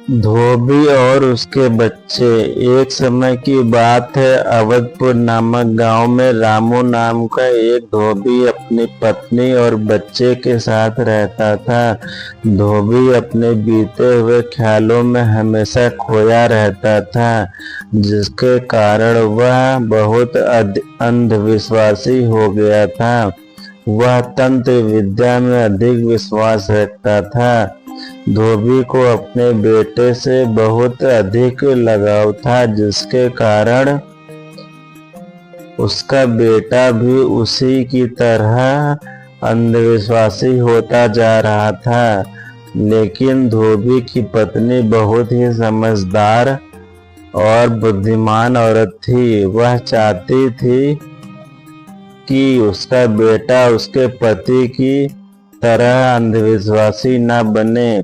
धोबी और उसके बच्चे। एक समय की बात है, अवधपुर नामक गांव में रामू नाम का एक धोबी अपनी पत्नी और बच्चे के साथ रहता था। धोबी अपने बीते हुए ख्यालों में हमेशा खोया रहता था, जिसके कारण वह बहुत अंधविश्वासी हो गया था। वह तंत्र विद्या में अधिक विश्वास रखता था। धोबी को अपने बेटे से बहुत अधिक लगाव था, जिसके कारण उसका बेटा भी उसी की तरह अंधविश्वासी होता जा रहा था। लेकिन धोबी की पत्नी बहुत ही समझदार और बुद्धिमान औरत थी। वह चाहती थी कि उसका बेटा उसके पति की तरह अंधविश्वासी न बने,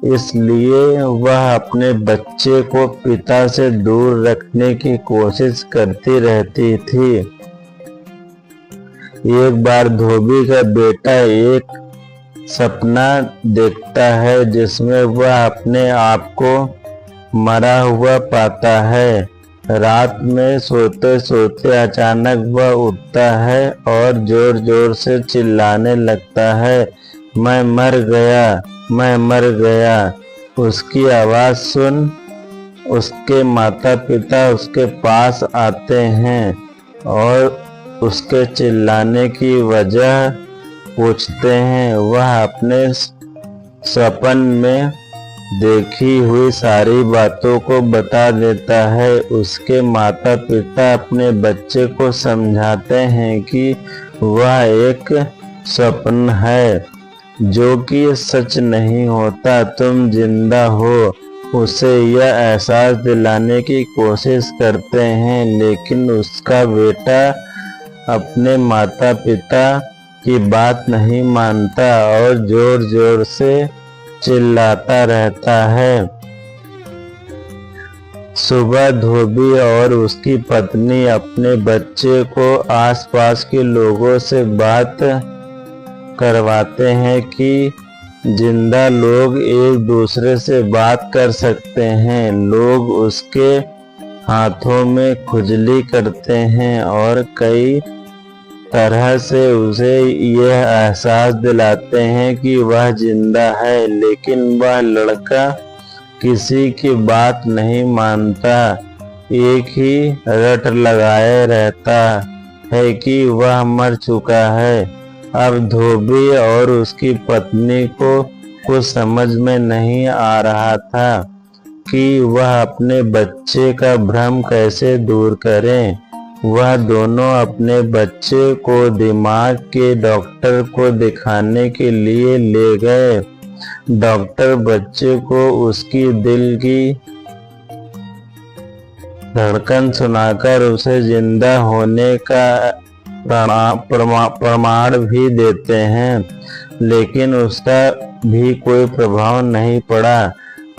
इसलिए वह अपने बच्चे को पिता से दूर रखने की कोशिश करती रहती थी। एक बार धोबी का बेटा एक सपना देखता है, जिसमें वह अपने आप को मरा हुआ पाता है। रात में सोते सोते अचानक वह उठता है और जोर जोर से चिल्लाने लगता है, मैं मर गया, मैं मर गया। उसकी आवाज़ सुन उसके माता पिता उसके पास आते हैं और उसके चिल्लाने की वजह पूछते हैं। वह अपने सपन में देखी हुई सारी बातों को बता देता है। उसके माता पिता अपने बच्चे को समझाते हैं कि वह एक स्वप्न है, जो कि सच नहीं होता, तुम जिंदा हो। उसे यह एहसास दिलाने की कोशिश करते हैं, लेकिन उसका बेटा अपने माता पिता की बात नहीं मानता और जोर जोर से चिल्लाता रहता है। सुबह धोबी और उसकी पत्नी अपने बच्चे को आसपास के लोगों से बात करवाते हैं कि जिंदा लोग एक दूसरे से बात कर सकते हैं। लोग उसके हाथों में खुजली करते हैं और कई तरह से उसे यह एहसास दिलाते हैं कि वह जिंदा है, लेकिन वह लड़का किसी की बात नहीं मानता। एक ही रट लगाए रहता है कि वह मर चुका है। अब धोबी और उसकी पत्नी को कुछ समझ में नहीं आ रहा था कि वह अपने बच्चे का भ्रम कैसे दूर करें। वह दोनों अपने बच्चे को दिमाग के डॉक्टर को दिखाने के लिए ले गए। डॉक्टर बच्चे को उसकी दिल की धड़कन सुनाकर उसे जिंदा होने का प्रमाण भी देते हैं, लेकिन उसका भी कोई प्रभाव नहीं पड़ा।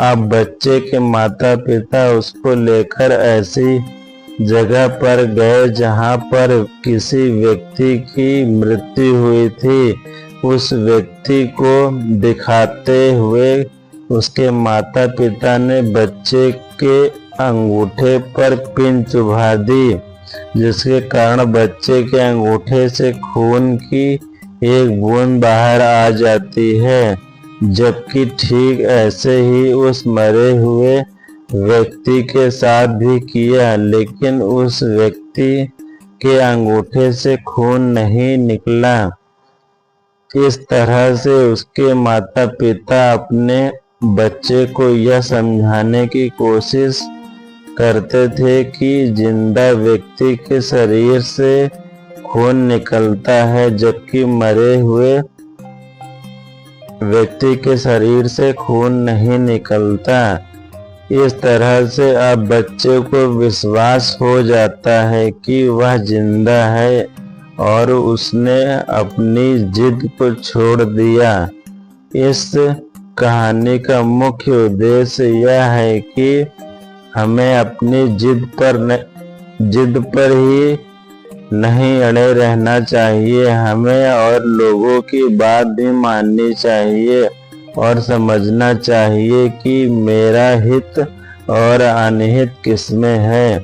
अब बच्चे के माता पिता उसको लेकर ऐसी जगह पर गए जहां पर किसी व्यक्ति की मृत्यु हुई थी। उस व्यक्ति को दिखाते हुए उसके माता पिता ने बच्चे के अंगूठे पर पिन चुभा दी, जिसके कारण बच्चे के अंगूठे से खून की एक बूंद बाहर आ जाती है। जबकि ठीक ऐसे ही उस मरे हुए व्यक्ति के साथ भी किया, लेकिन उस व्यक्ति के अंगूठे से खून नहीं निकला। इस तरह से उसके माता पिता अपने बच्चे को यह समझाने की कोशिश करते थे कि जिंदा व्यक्ति के शरीर से खून निकलता है, जबकि मरे हुए व्यक्ति के शरीर से खून नहीं निकलता। इस तरह से अब बच्चे को विश्वास हो जाता है कि वह जिंदा है और उसने अपनी जिद को छोड़ दिया। इस कहानी का मुख्य उद्देश्य यह है कि हमें अपनी जिद पर ही नहीं अड़े रहना चाहिए। हमें और लोगों की बात भी माननी चाहिए। और समझना चाहिए कि मेरा हित और अनहित किसमें है।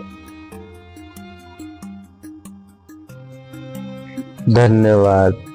धन्यवाद।